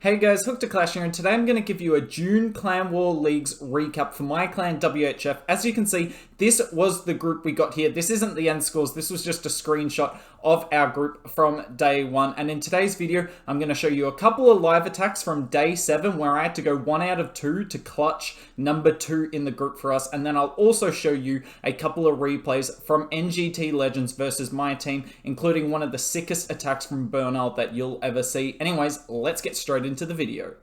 Hey guys, Hook to Clash here, and today I'm going to give you a June Clan War Leagues recap for my clan WHF. As you can see, this was the group we got here. This isn't the end scores, this was just a screenshot of our group from day 1. And in today's video, I'm going to show you a couple of live attacks from day 7 where I had to go 1 out of 2 to clutch number 2 in the group for us. And then I'll also show you a couple of replays from NGT Legends versus my team, including one of the sickest attacks from Bernaul that you'll ever see. Anyways, let's get straight into the video.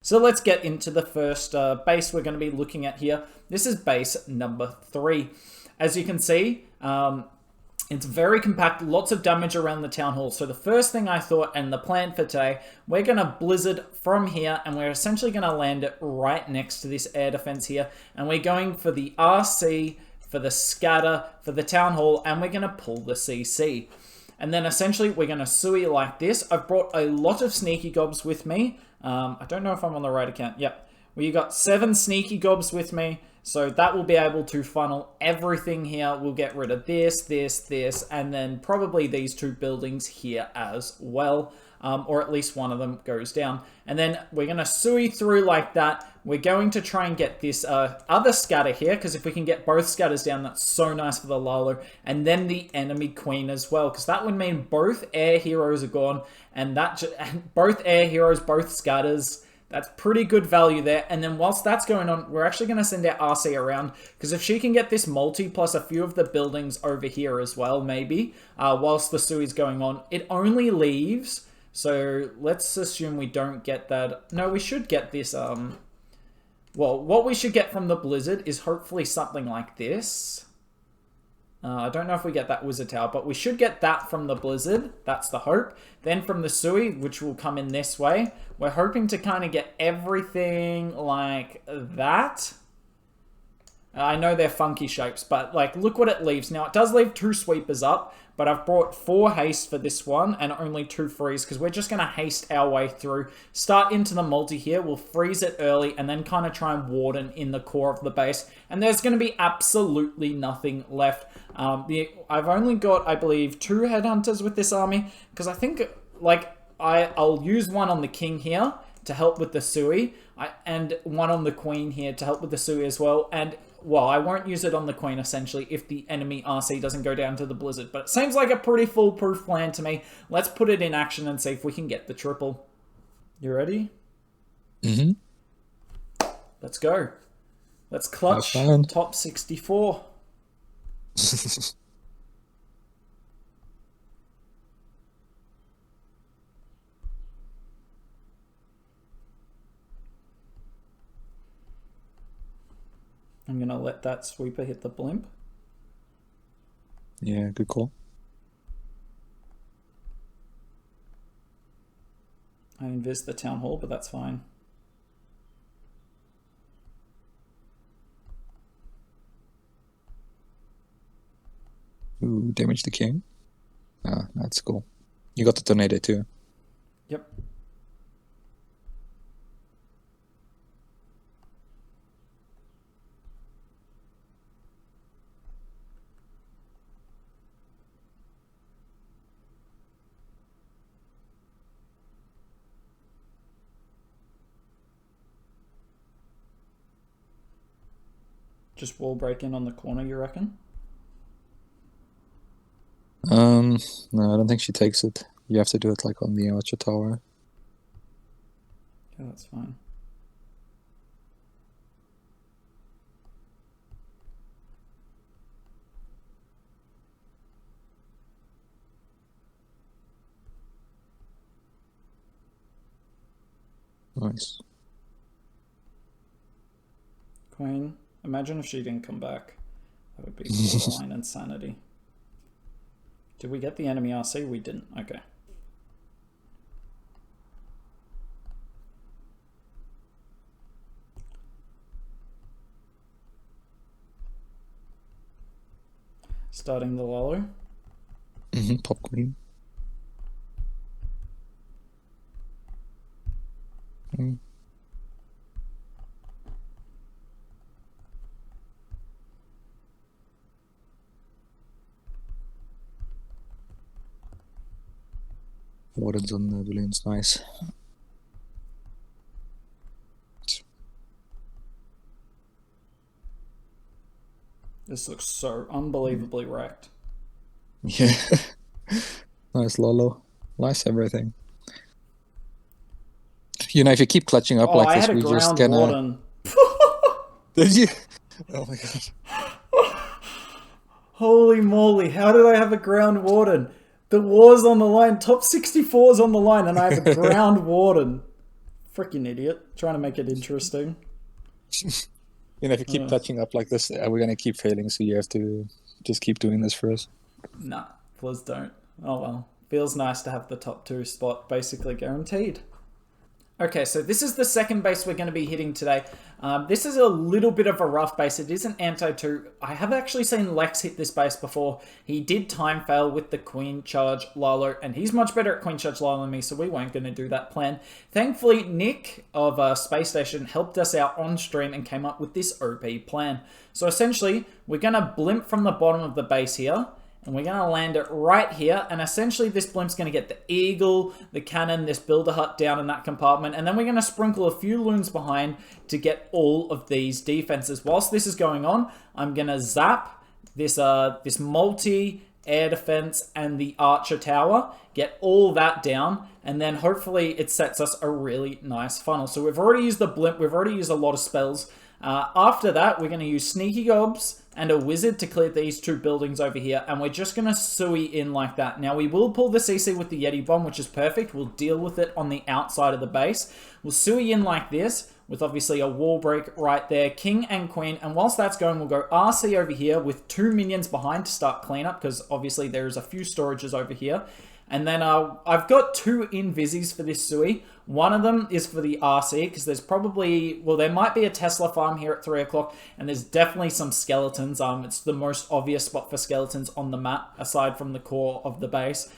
So let's get into the first base we're going to be looking at here. This is base number 3. As you can see, it's very compact, lots of damage around the town hall. So the first thing I thought, and the plan for today, we're going to blizzard from here, and we're essentially going to land it right next to this air defense here. And we're going for the RC, for the scatter, for the town hall, and we're going to pull the CC. And then essentially we're going to sui like this. I've brought a lot of sneaky gobs with me. I don't know if I'm on the right account. Yep. We got 7 sneaky gobs with me. So that will be able to funnel everything here. We'll get rid of this, this, this, and then probably these 2 buildings here as well. Or at least one of them goes down. And then we're going to sui through like that. We're going to try and get this other scatter here, because if we can get both scatters down, that's so nice for the Lalo. And then the enemy queen as well, because that would mean both air heroes are gone. And both air heroes, both scatters. That's pretty good value there. And then whilst that's going on, we're actually going to send our RC around, because if she can get this multi plus a few of the buildings over here as well, maybe, whilst the sui is going on, it only leaves... So let's assume we don't get that. No, we should get this. Well, what we should get from the blizzard is hopefully something like this. I don't know if we get that wizard tower, but we should get that from the blizzard. That's the hope. Then from the sui, which will come in this way, we're hoping to kind of get everything like that. I know they're funky shapes, but like, look what it leaves. Now, it does leave 2 sweepers up, but I've brought 4 haste for this one and only 2 freeze, because we're just going to haste our way through. Start into the multi here. We'll freeze it early and then kind of try and warden in the core of the base. And there's going to be absolutely nothing left. I've only got, I believe, 2 headhunters with this army, because I think, like, I'll use one on the king here to help with the sui, and one on the queen here to help with the sui as well. And, well, I won't use it on the queen, essentially, if the enemy RC doesn't go down to the blizzard. But it seems like a pretty foolproof plan to me. Let's put it in action and see if we can get the triple. You ready? Mm-hmm. Let's go. Let's clutch top 64. I'm going to let that sweeper hit the blimp. Yeah, good call. I invis the town hall, but that's fine. Ooh, damage the king. Ah, that's cool. You got the tornado too. Yep. Just wall break in on the corner, you reckon? No, I don't think she takes it. You have to do it like on the Archer Tower. Yeah, that's fine. Nice. Queen, imagine if she didn't come back. That would be borderline insanity. Did we get the enemy RC? We didn't. Okay. Starting the Lalo. Pop queen. Wardens on the balloons, nice. This looks so unbelievably wrecked. Yeah. Nice Lolo. Nice everything. You know, if you keep clutching up Oh, like I this, had a we're just ground gonna... warden. Did you? Oh my god. Holy moly, how did I have a ground warden? The war's on the line, top 64's on the line, and I have a ground warden. Freaking idiot. Trying to make it interesting. You know, if you keep clutching up like this, we're gonna keep failing, so you have to just keep doing this for us. Nah, please don't. Oh well. Feels nice to have the top 2 spot basically guaranteed. Okay, so this is the second base we're going to be hitting today. This is a little bit of a rough base. It is an anti-2. I have actually seen Lex hit this base before. He did time fail with the Queen Charge Lalo, and he's much better at Queen Charge Lalo than me, so we weren't going to do that plan. Thankfully, Nick of Space Station helped us out on stream and came up with this OP plan. So essentially, we're going to blimp from the bottom of the base here, and we're going to land it right here. And essentially, this blimp's going to get the eagle, the cannon, this builder hut down in that compartment. And then we're going to sprinkle a few loons behind to get all of these defenses. Whilst this is going on, I'm going to zap this multi-air defense and the archer tower. Get all that down. And then hopefully it sets us a really nice funnel. So we've already used the blimp. We've already used a lot of spells. After that, we're going to use Sneaky Gobs and a Wizard to clear these 2 buildings over here, and we're just going to Sui in like that. Now, we will pull the CC with the Yeti Bomb, which is perfect. We'll deal with it on the outside of the base. We'll Sui in like this, with obviously a wall break right there, King and Queen, and whilst that's going, we'll go RC over here with 2 minions behind to start cleanup, because obviously there's a few storages over here. And then I've got 2 Invisis for this Sui. One of them is for the RC, because there's probably, well, there might be a Tesla farm here at 3 o'clock, and there's definitely some skeletons. It's the most obvious spot for skeletons on the map, aside from the core of the base.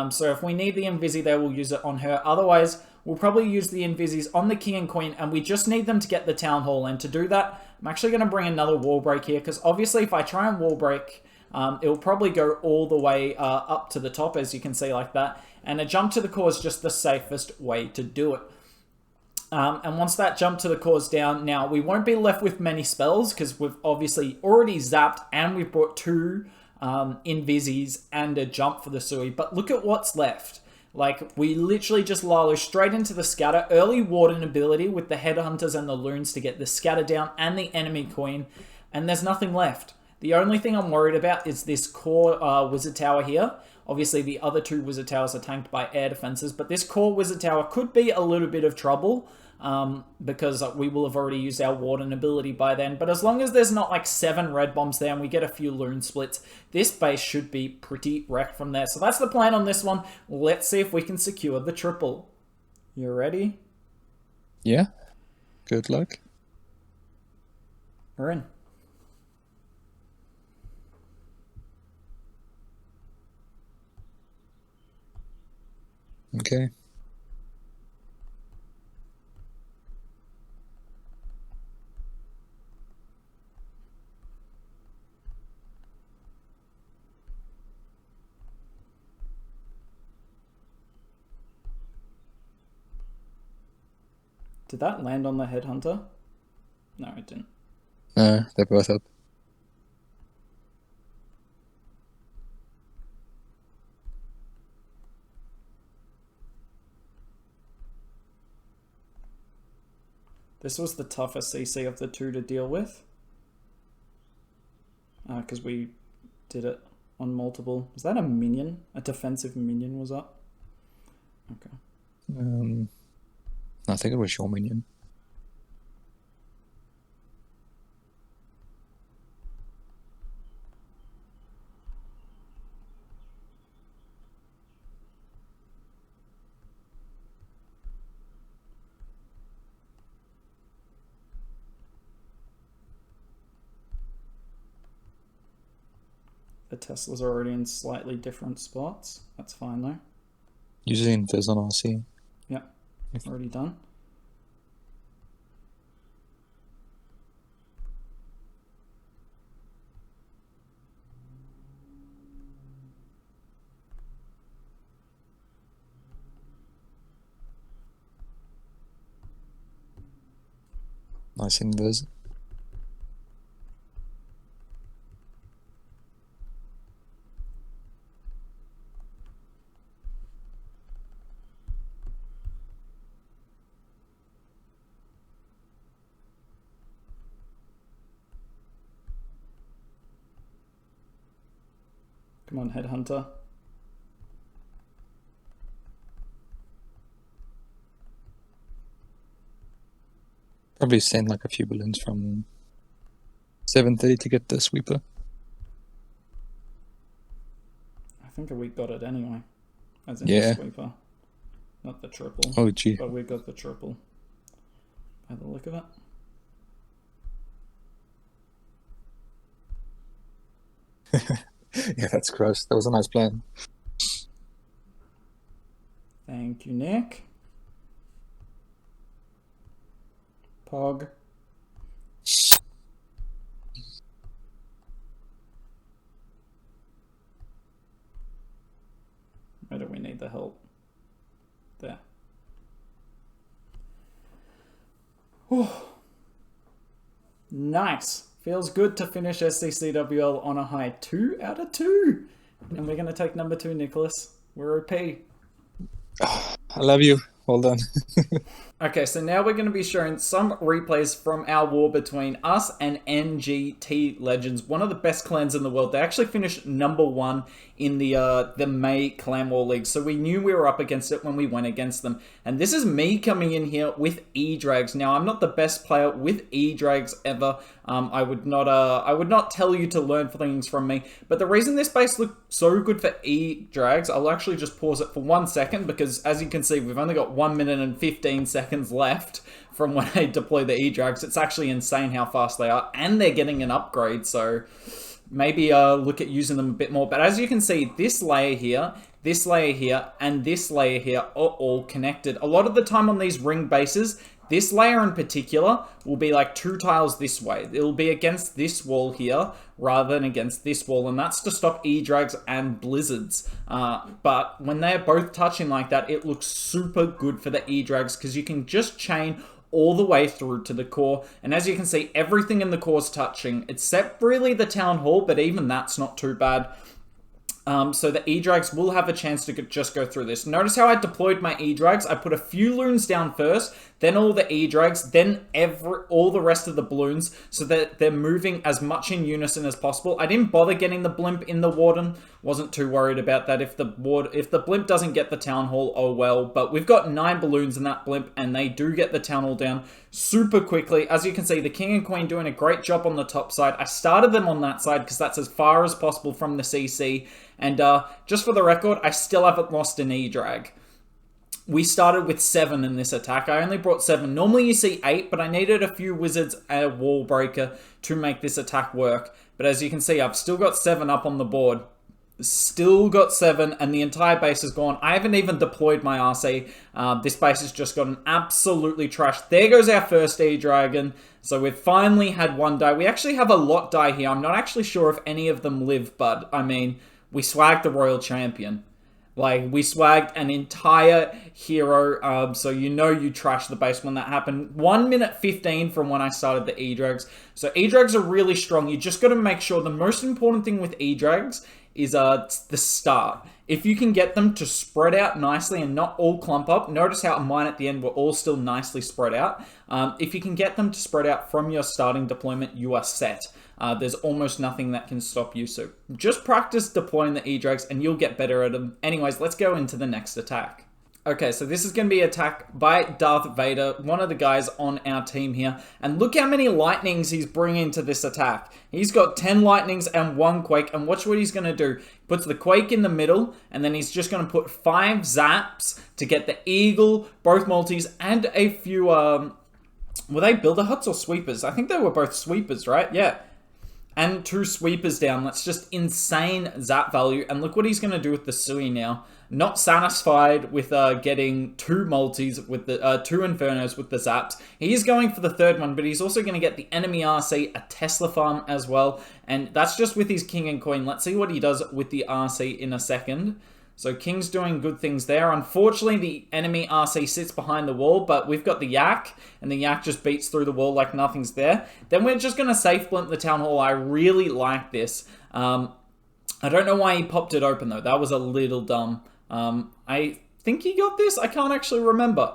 So if we need the Invisi there, we'll use it on her. Otherwise, we'll probably use the Invisis on the King and Queen, and we just need them to get the Town Hall. And to do that, I'm actually going to bring another wall break here, because obviously if I try and wall break, it will probably go all the way up to the top, as you can see like that. And a jump to the core is just the safest way to do it. And once that jump to the core is down, now we won't be left with many spells, because we've obviously already zapped and we've brought 2 Invisis and a jump for the Sui. But look at what's left. Like, we literally just Lalo straight into the scatter. Early warden ability with the headhunters and the loons to get the scatter down and the enemy queen. And there's nothing left. The only thing I'm worried about is this core wizard tower here. Obviously, the other 2 wizard towers are tanked by air defenses, but this core wizard tower could be a little bit of trouble because we will have already used our warden ability by then. But as long as there's not like 7 red bombs there and we get a few loon splits, this base should be pretty wrecked from there. So that's the plan on this one. Let's see if we can secure the triple. You ready? Yeah. Good luck. We're in. Okay. Did that land on the headhunter? No, it didn't. No, they're both up. This was the toughest CC of the 2 to deal with. Because we did it on multiple. Was that a minion? A defensive minion was up? Okay. I think it was your minion. The Teslas are already in slightly different spots. That's fine though. Using Viz on RC. Yeah, already done. Nice inverse. Come on, Headhunter. Probably send like a few balloons from 7:30 to get the sweeper. I think we got it anyway. As in Yeah. the sweeper. Not the triple. Oh, gee. But we got the triple. By the look of it. Yeah, that's gross. That was a nice plan. Thank you, Nick. Pog. Where do we need the help? There. Whew. Nice. Feels good to finish SCCWL on a high 2 out of 2. And we're going to take number 2, Nicholas. We're OP. I love you. Well done. Okay, so now we're going to be showing some replays from our war between us and NGT Legends, one of the best clans in the world. They actually finished number 1 in the May Clan War League, so we knew we were up against it when we went against them. And this is me coming in here with Edrags. Now, I'm not the best player with Edrags ever. I would not tell you to learn things from me. But the reason this base looked so good for Edrags, I'll actually just pause it for 1 second because, as you can see, we've only got 1 minute and 15 seconds left from when I deploy the Edrags. It's actually insane how fast they are, and they're getting an upgrade, so maybe look at using them a bit more. But as you can see, this layer here, and this layer here are all connected. A lot of the time on these ring bases, this layer in particular will be like 2 tiles this way. It'll be against this wall here rather than against this wall, and that's to stop Edrags and blizzards. But when they're both touching like that, it looks super good for the Edrags because you can just chain all the way through to the core. And as you can see, everything in the core is touching, except really the town hall, but even that's not too bad. So the Edrags will have a chance to just go through this. Notice how I deployed my Edrags. I put a few loons down first, then all the Edrags, then all the rest of the balloons, so that they're moving as much in unison as possible. I didn't bother getting the blimp in the warden. Wasn't too worried about that. If the blimp doesn't get the town hall, oh well. But we've got 9 balloons in that blimp, and they do get the town hall down super quickly. As you can see, the king and queen doing a great job on the top side. I started them on that side because that's as far as possible from the CC. And just for the record, I still haven't lost an Edrag. We started with 7 in this attack. I only brought 7. Normally you see 8, but I needed a few wizards and a wall breaker to make this attack work. But as you can see, I've still got 7 up on the board. Still got 7, and the entire base is gone. I haven't even deployed my RC. This base has just gotten absolutely trashed. There goes our first E-Dragon. So we've finally had 1 die. We actually have a lot die here. I'm not actually sure if any of them live, but I mean, we swagged the Royal Champion. Like, we swagged an entire hero, so you know you trashed the base when that happened. 1 minute 15 from when I started the Edrags. So Edrags are really strong. You just got to make sure the most important thing with Edrags is the start. If you can get them to spread out nicely and not all clump up, notice how mine at the end were all still nicely spread out. If you can get them to spread out from your starting deployment, you are set. There's almost nothing that can stop you. So just practice deploying the Edrags and you'll get better at them. Anyways, let's go into the next attack. Okay, so this is going to be an attack by Darth Vader, one of the guys on our team here. And look how many lightnings he's bringing to this attack. He's got 10 lightnings and 1 quake. And watch what he's going to do. He puts the quake in the middle, and then he's just going to put 5 zaps to get the eagle, both multis, and a few... were they builder huts or sweepers? I think they were both sweepers, right? Yeah. And 2 sweepers down. That's just insane zap value. And look what he's going to do with the Sui now. Not satisfied with getting 2 multis with the 2 infernos with the zaps. He's going for the 3rd one, but he's also going to get the enemy RC, a Tesla farm as well. And that's just with his king and queen. Let's see what he does with the RC in a second. So King's doing good things there. Unfortunately, the enemy RC sits behind the wall, but we've got the Yak, and the Yak just beats through the wall like nothing's there. Then we're just going to safe blimp the Town Hall. I really like this. I don't know why he popped it open, though. That was a little dumb. I think he got this. I can't actually remember.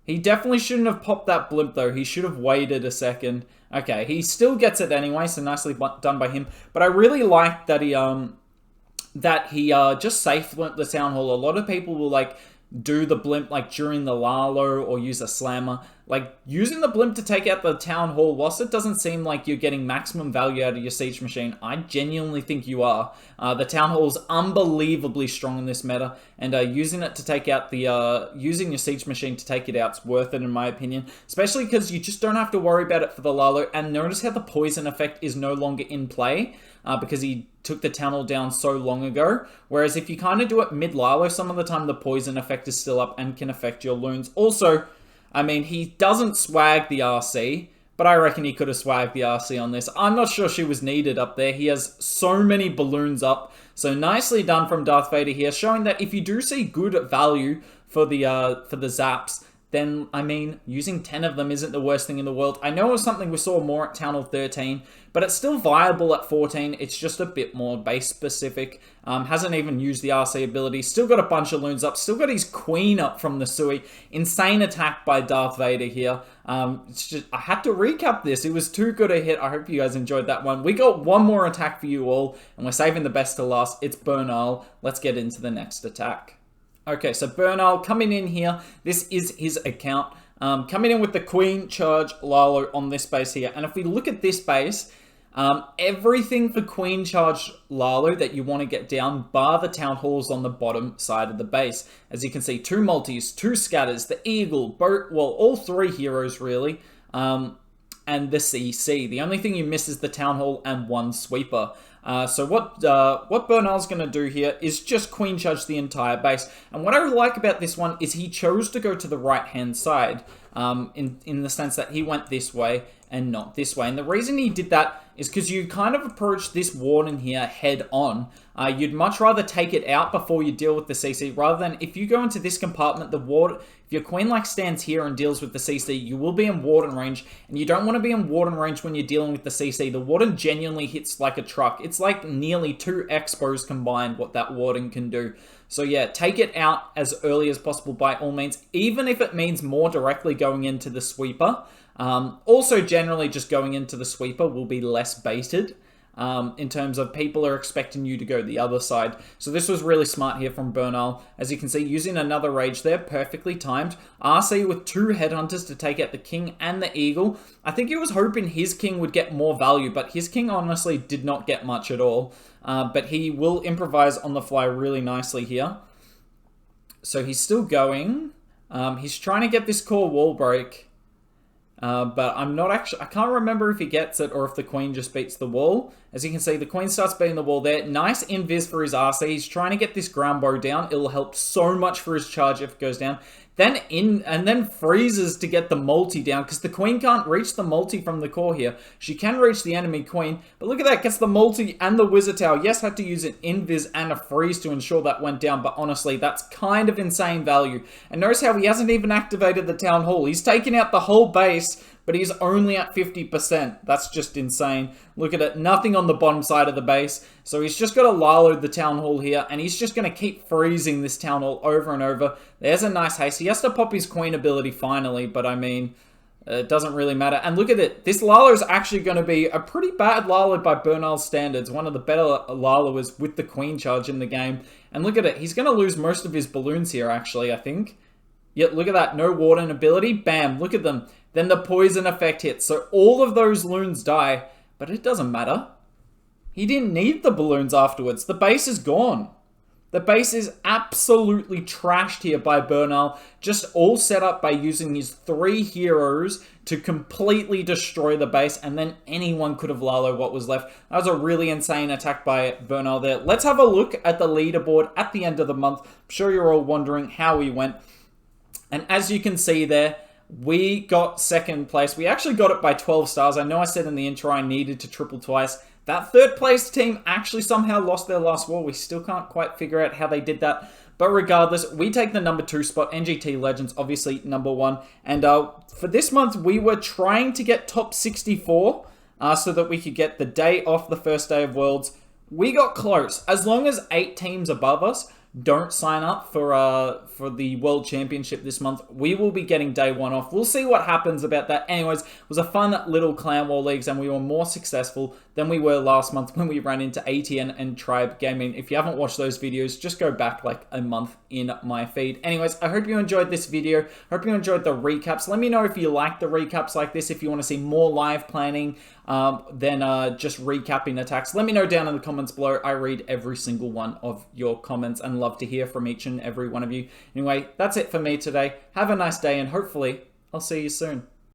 He definitely shouldn't have popped that blimp, though. He should have waited a second. Okay, he still gets it anyway, so nicely done by him. But I really like that he just safe blimped the Town Hall. A lot of people will like do the blimp like during the Lalo or use a slammer. Like using the blimp to take out the Town Hall, whilst it doesn't seem like you're getting maximum value out of your siege machine, I genuinely think you are. The Town Hall's unbelievably strong in this meta, and using it to take out the using your siege machine to take it out's worth it in my opinion. Especially because you just don't have to worry about it for the Lalo. And notice how the poison effect is no longer in play. Because he took the Town Hall down so long ago. Whereas if you kind of do it mid-Lalo, some of the time the poison effect is still up and can affect your loons. Also, I mean, he doesn't swag the RC, but I reckon he could have swagged the RC on this. I'm not sure she was needed up there. He has so many balloons up. So nicely done from Darth Vader here, showing that if you do see good value for the Zaps, then, I mean, using 10 of them isn't the worst thing in the world. I know it was something we saw more at Town Hall 13, but it's still viable at 14. It's just a bit more base-specific. Hasn't even used the RC ability. Still got a bunch of loons up. Still got his queen up from the Sui. Insane attack by Darth Vader here. It's just, I had to recap this. It was too good a hit. I hope you guys enjoyed that one. We got one more attack for you all, and we're saving the best to last. It's Bernaul. Let's get into the next attack. Okay, so Bernaul coming in here. This is his account. Coming in with the Queen Charge Lalo on this base here. And if we look at this base, everything for Queen Charge Lalo that you want to get down, bar the Town Halls on the bottom side of the base. As you can see, 2 multis, 2 scatters, the Eagle, boat, well, all 3 heroes really, and the CC. The only thing you miss is the Town Hall and 1 sweeper. So what Bernaul's going to do here is just Queen Charge the entire base. And what I like about this one is he chose to go to the right-hand side, in the sense that he went this way and not this way. And the reason he did that is because you kind of approach this warden here head on. You'd much rather take it out before you deal with the CC, rather than if you go into this compartment, the warden, if your queen like stands here and deals with the CC, you will be in warden range, and you don't want to be in warden range when you're dealing with the CC. The warden genuinely hits like a truck. It's like nearly 2 expos combined what that warden can do. So yeah, take it out as early as possible by all means, even if it means more directly going into the sweeper. Also, generally just going into the sweeper will be less baited. In terms of people are expecting you to go the other side. So this was really smart here from Bernaul. As you can see, using another rage there, perfectly timed. RC with 2 headhunters to take out the king and the eagle. I think he was hoping his king would get more value, but his king honestly did not get much at all. But he will improvise on the fly really nicely here. So he's still going. He's trying to get this core wall break. But I'm not actually, I can't remember if he gets it or if the queen just beats the wall. As you can see, the queen starts beating the wall there. Nice invis for his RC. He's trying to get this ground bow down. It'll help so much for his charge if it goes down. Then freezes to get the multi down, because the queen can't reach the multi from the core here. She can reach the enemy queen, but look at that, gets the multi and the wizard tower. Yes, had to use an invis and a freeze to ensure that went down, but honestly, that's kind of insane value. And notice how he hasn't even activated the town hall. He's taken out the whole base, but he's only at 50%. That's just insane. Look at it, nothing on the bottom side of the base. So he's just got to Lalo the town hall here, and he's just going to keep freezing this town hall over and over. There's a nice haste. He has to pop his queen ability finally, but I mean, it doesn't really matter. And look at it. This Lalo is actually going to be a pretty bad Lalo by Bernaul's standards. One of the better Laloers with the queen charge in the game. And look at it. He's going to lose most of his balloons here, actually, I think. Yet, look at that. No warden ability. Bam. Look at them. Then the poison effect hits. So all of those loons die, but it doesn't matter. He didn't need the balloons afterwards. The base is gone. The base is absolutely trashed here by Bernaul. Just all set up by using his 3 heroes to completely destroy the base, and then anyone could have Lalo what was left. That was a really insane attack by Bernaul there. Let's have a look at the leaderboard at the end of the month. I'm sure you're all wondering how we went. And as you can see there, we got 2nd place. We actually got it by 12 stars. I know I said in the intro I needed to triple twice. That third place team actually somehow lost their last war. We still can't quite figure out how they did that. But regardless, we take the number 2 spot. NGT Legends, obviously number 1. And for this month, we were trying to get top 64 so that we could get the day off the first day of Worlds. We got close. As long as 8 teams above us don't sign up for the World Championship this month, we will be getting day 1 off. We'll see what happens about that. Anyways, it was a fun little clan war leagues, and we were more successful than we were last month when we ran into ATN and Tribe Gaming. If you haven't watched those videos, just go back like a month in my feed. Anyways, I hope you enjoyed this video. I hope you enjoyed the recaps. Let me know if you like the recaps like this, if you want to see more live planning than just recapping attacks. Let me know down in the comments below. I read every single one of your comments and love to hear from each and every one of you. Anyway, that's it for me today. Have a nice day, and hopefully I'll see you soon.